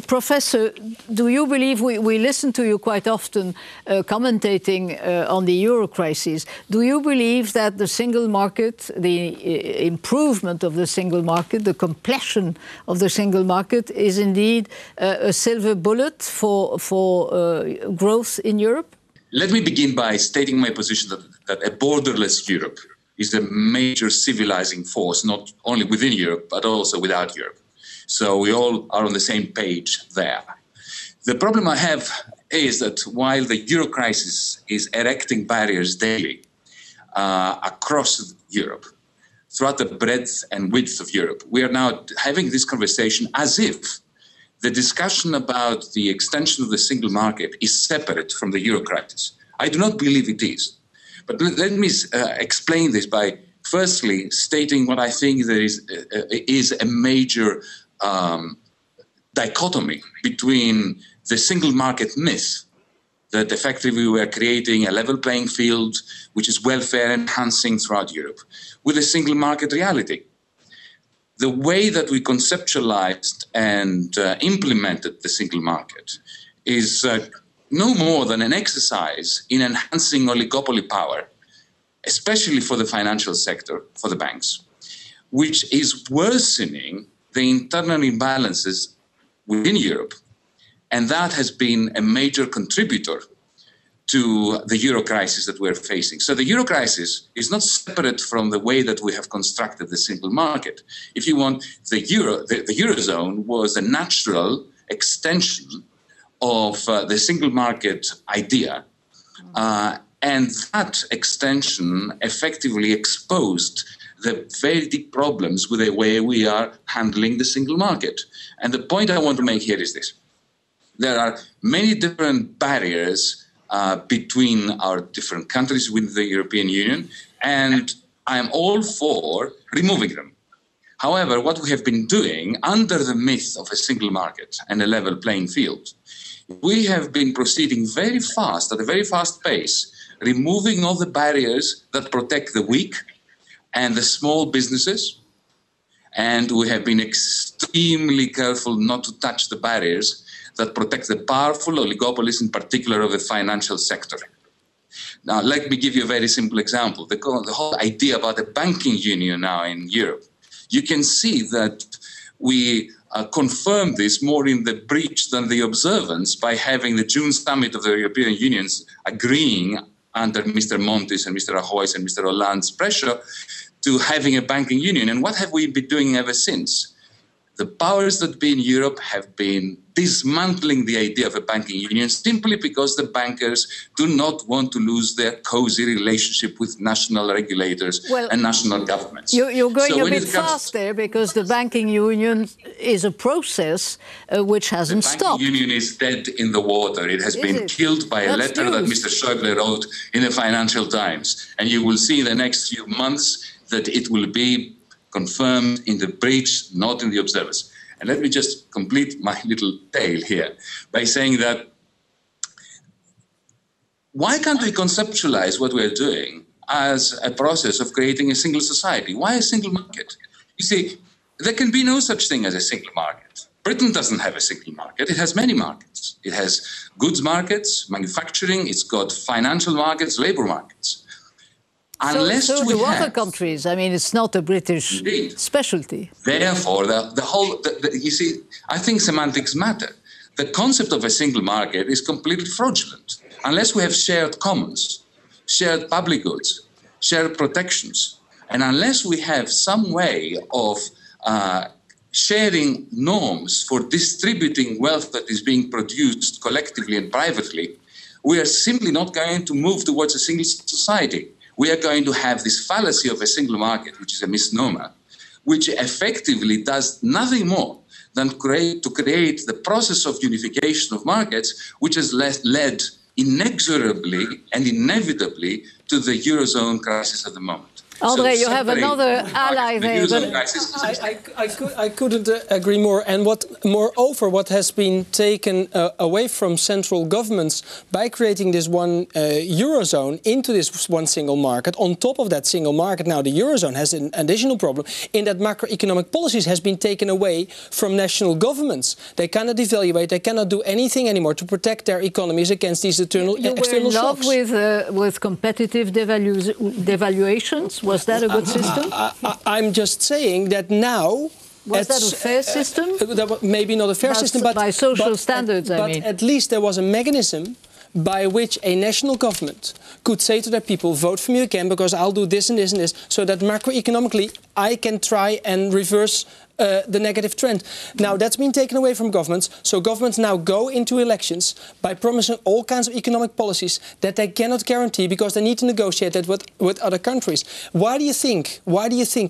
Professor, do you believe, we listen to you quite often commentating on the euro crisis, do you believe that the single market, the improvement of the single market, the completion of the single market is indeed a silver bullet for growth in Europe? Let me begin by stating my position that a borderless Europe is a major civilizing force, not only within Europe, but also without Europe. So we all are on the same page there. The problem I have is that while the euro crisis is erecting barriers daily across Europe, throughout the breadth and width of Europe, we are now having this conversation as if the discussion about the extension of the single market is separate from the euro crisis. I do not believe it is. But let me explain this by firstly stating what I think there is a major dichotomy between the single market myth that effectively we are creating a level playing field which is welfare enhancing throughout Europe with a single market reality. The way that we conceptualized and implemented the single market is no more than an exercise in enhancing oligopoly power, especially for the financial sector, for the banks, which is worsening the internal imbalances within Europe. And that has been a major contributor to the euro crisis that we're facing. So the euro crisis is not separate from the way that we have constructed the single market. If you want, the Eurozone was a natural extension of the single market idea. And that extension effectively exposed the very deep problems with the way we are handling the single market. And the point I want to make here is this. There are many different barriers between our different countries within the European Union, and I am all for removing them. However, what we have been doing under the myth of a single market and a level playing field, we have been proceeding very fast, at a very fast pace, removing all the barriers that protect the weak and the small businesses. And we have been extremely careful not to touch the barriers that protect the powerful oligopolies, in particular of the financial sector. Now, let me give you a very simple example. The whole idea about the banking union now in Europe. You can see that we confirm this more in the breach than the observance by having the June summit of the European Union agreeing under Mr. Monti's and Mr. Rajoy's and Mr. Hollande's pressure to having a banking union. And what have we been doing ever since? The powers that be in Europe have been dismantling the idea of a banking union simply because the bankers do not want to lose their cozy relationship with national regulators and national governments. You're going a bit fast there, because the banking union is a process which hasn't stopped. The banking union is dead in the water. It has been killed by a letter that Mr. Schäuble wrote in the Financial Times. And you will see in the next few months that it will be confirmed in the breach, not in the observers. And let me just complete my little tale here by saying that why can't we conceptualize what we're doing as a process of creating a single society? Why a single market? You see, there can be no such thing as a single market. Britain doesn't have a single market. It has many markets. It has goods markets, manufacturing, it's got financial markets, labor markets. So do other countries. I mean, it's not a British specialty. Therefore, you see, I think semantics matter. The concept of a single market is completely fraudulent. Unless we have shared commons, shared public goods, shared protections, and unless we have some way of sharing norms for distributing wealth that is being produced collectively and privately, we are simply not going to move towards a single society. We are going to have this fallacy of a single market, which is a misnomer, which effectively does nothing more than to create the process of unification of markets, which has led inexorably and inevitably to the Eurozone crisis at the moment. Andre, you have another ally there. I couldn't agree more. And moreover, what has been taken away from central governments by creating this one Eurozone into this one single market, on top of that single market, now the Eurozone has an additional problem in that macroeconomic policies has been taken away from national governments. They cannot devaluate, they cannot do anything anymore to protect their economies against these external shocks. You were in love with competitive devaluations? Was that a good system? I'm just saying that now... Was that a fair system? Maybe not a fair system, but... By social standards, I mean. But at least there was a mechanism by which a national government could say to their people, vote for me again because I'll do this and this and this, so that macroeconomically I can try and reverse the negative trend. Now, that's been taken away from governments, so governments now go into elections by promising all kinds of economic policies that they cannot guarantee because they need to negotiate that with other countries. Why do you think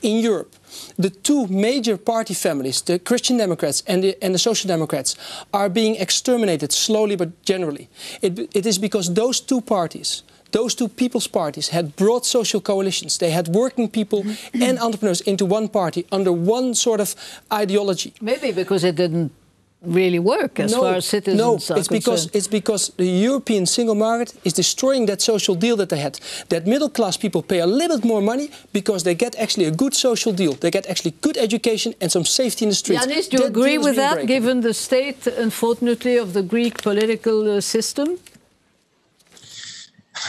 in Europe the two major party families, the Christian Democrats and the Social Democrats, are being exterminated slowly but generally? It is because those two parties, those two people's parties, had broad social coalitions. They had working people and entrepreneurs into one party under one sort of ideology. Maybe because it didn't really work as far as citizens are concerned. It's because the European single market is destroying that social deal that they had. That middle class people pay a little bit more money because they get actually a good social deal. They get actually good education and some safety in the streets. Yanis, do you agree with that, given the state, unfortunately, of the Greek political system?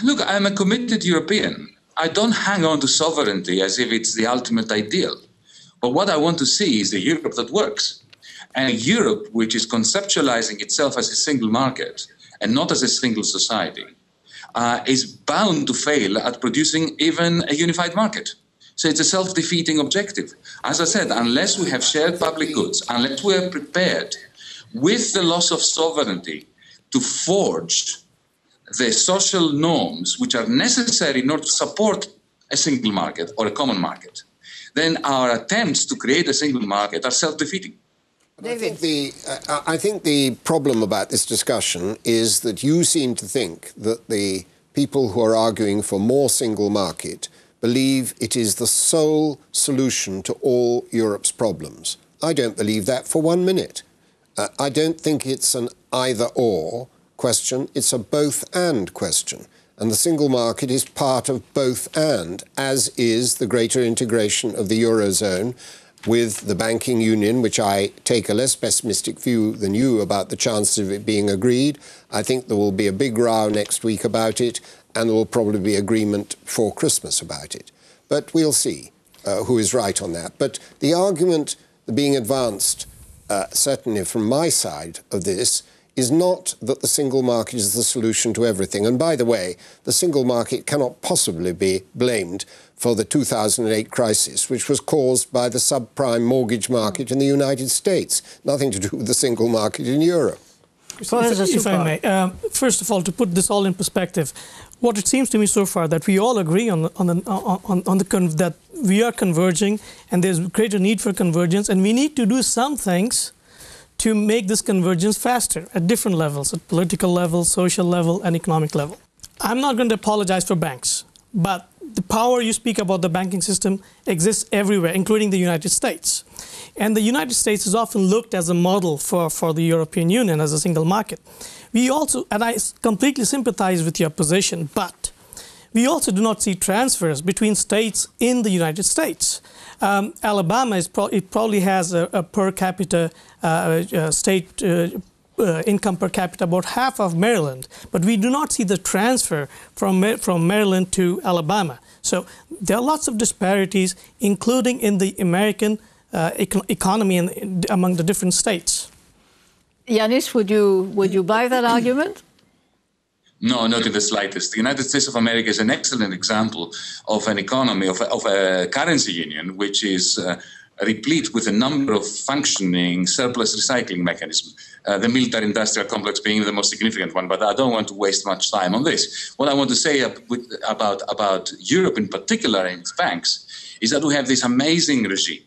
Look, I'm a committed European. I don't hang on to sovereignty as if it's the ultimate ideal. But what I want to see is a Europe that works. And a Europe which is conceptualizing itself as a single market and not as a single society is bound to fail at producing even a unified market. So it's a self-defeating objective. As I said, unless we have shared public goods, unless we are prepared with the loss of sovereignty to forge the social norms which are necessary in order to support a single market or a common market, then our attempts to create a single market are self-defeating. I think the problem about this discussion is that you seem to think that the people who are arguing for more single market believe it is the sole solution to all Europe's problems. I don't believe that for 1 minute. I don't think it's an either-or question, it's a both-and question. And the single market is part of both-and, as is the greater integration of the Eurozone with the banking union, which I take a less pessimistic view than you about the chances of it being agreed. I think there will be a big row next week about it, and there will probably be agreement for Christmas about it. But we'll see who is right on that. But the argument being advanced, certainly from my side of this, is not that the single market is the solution to everything. And by the way, the single market cannot possibly be blamed for the 2008 crisis, which was caused by the subprime mortgage market in the United States. Nothing to do with the single market in Europe. If I may, first of all, to put this all in perspective, what it seems to me so far that we all agree that we are converging and there's greater need for convergence, and we need to do some things to make this convergence faster at different levels, at political level, social level, and economic level. I'm not going to apologize for banks, but the power you speak about the banking system exists everywhere, including the United States. And the United States is often looked as a model for the European Union as a single market. We also, and I completely sympathize with your position, but we also do not see transfers between states in the United States. Alabama probably has a per capita state income per capita about half of Maryland, but we do not see the transfer from Maryland to Alabama. So there are lots of disparities, including in the American economy and among the different states. Yanis, would you buy that argument? No, not in the slightest. The United States of America is an excellent example of an economy, of a currency union, which is replete with a number of functioning surplus recycling mechanisms, the military-industrial complex being the most significant one, but I don't want to waste much time on this. What I want to say about Europe in particular and its banks is that we have this amazing regime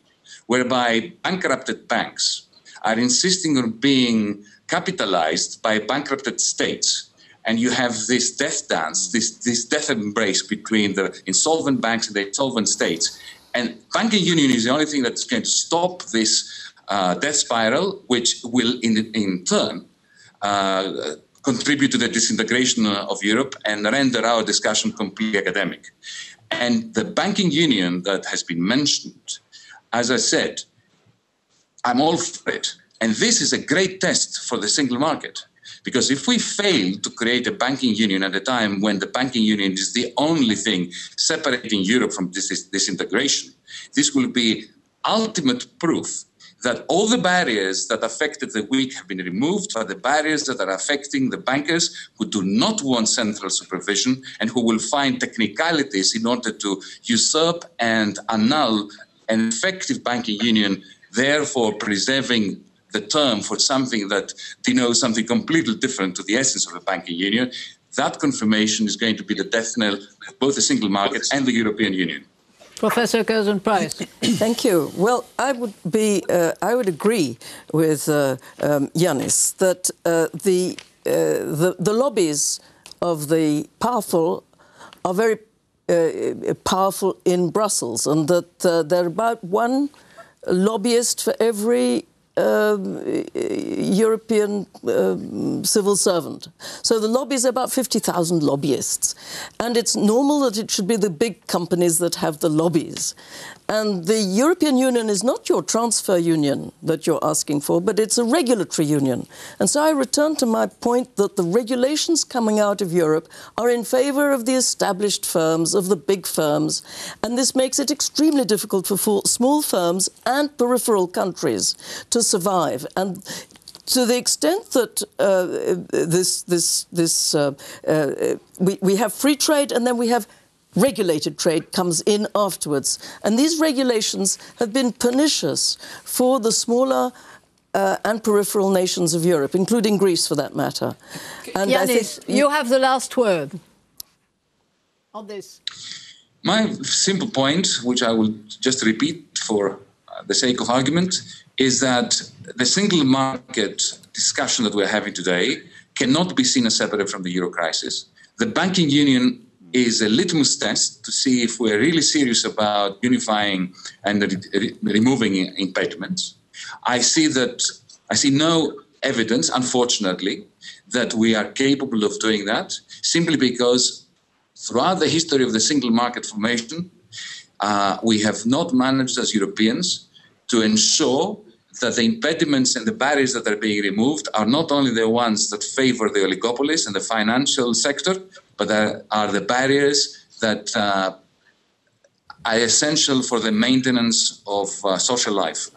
whereby bankrupted banks are insisting on being capitalized by bankrupted states and you have this death dance, this death embrace between the insolvent banks and the insolvent states. And banking union is the only thing that's going to stop this death spiral, which will in turn contribute to the disintegration of Europe and render our discussion completely academic. And the banking union that has been mentioned, as I said, I'm all for it. And this is a great test for the single market. Because if we fail to create a banking union at a time when the banking union is the only thing separating Europe from disintegration, this will be ultimate proof that all the barriers that affected the weak have been removed, but the barriers that are affecting the bankers who do not want central supervision and who will find technicalities in order to usurp and annul an effective banking union, therefore preserving the term for something that denotes something completely different to the essence of a banking union. That confirmation is going to be the death knell of both the single market and the European Union. Professor Curzon-Price. Thank you. Well, I would agree with Yanis that the lobbies of the powerful are very powerful in Brussels, and that there are about one lobbyist for every European civil servant. So the lobbies are about 50,000 lobbyists. And it's normal that it should be the big companies that have the lobbies. And the European Union is not your transfer union that you're asking for, but it's a regulatory union. And so I return to my point that the regulations coming out of Europe are in favor of the established firms, of the big firms. And this makes it extremely difficult for small firms and peripheral countries to survive. And to the extent that we have free trade and then we have regulated trade comes in afterwards. And these regulations have been pernicious for the smaller and peripheral nations of Europe, including Greece for that matter. And Yanis, you have the last word on this. My simple point, which I will just repeat for the sake of argument, is that the single market discussion that we're having today cannot be seen as separate from the euro crisis. The banking union is a litmus test to see if we're really serious about unifying and removing impediments. I see no evidence, unfortunately, that we are capable of doing that, simply because throughout the history of the single market formation, we have not managed as Europeans to ensure that the impediments and the barriers that are being removed are not only the ones that favor the oligopolies and the financial sector, but are the barriers that are essential for the maintenance of social life.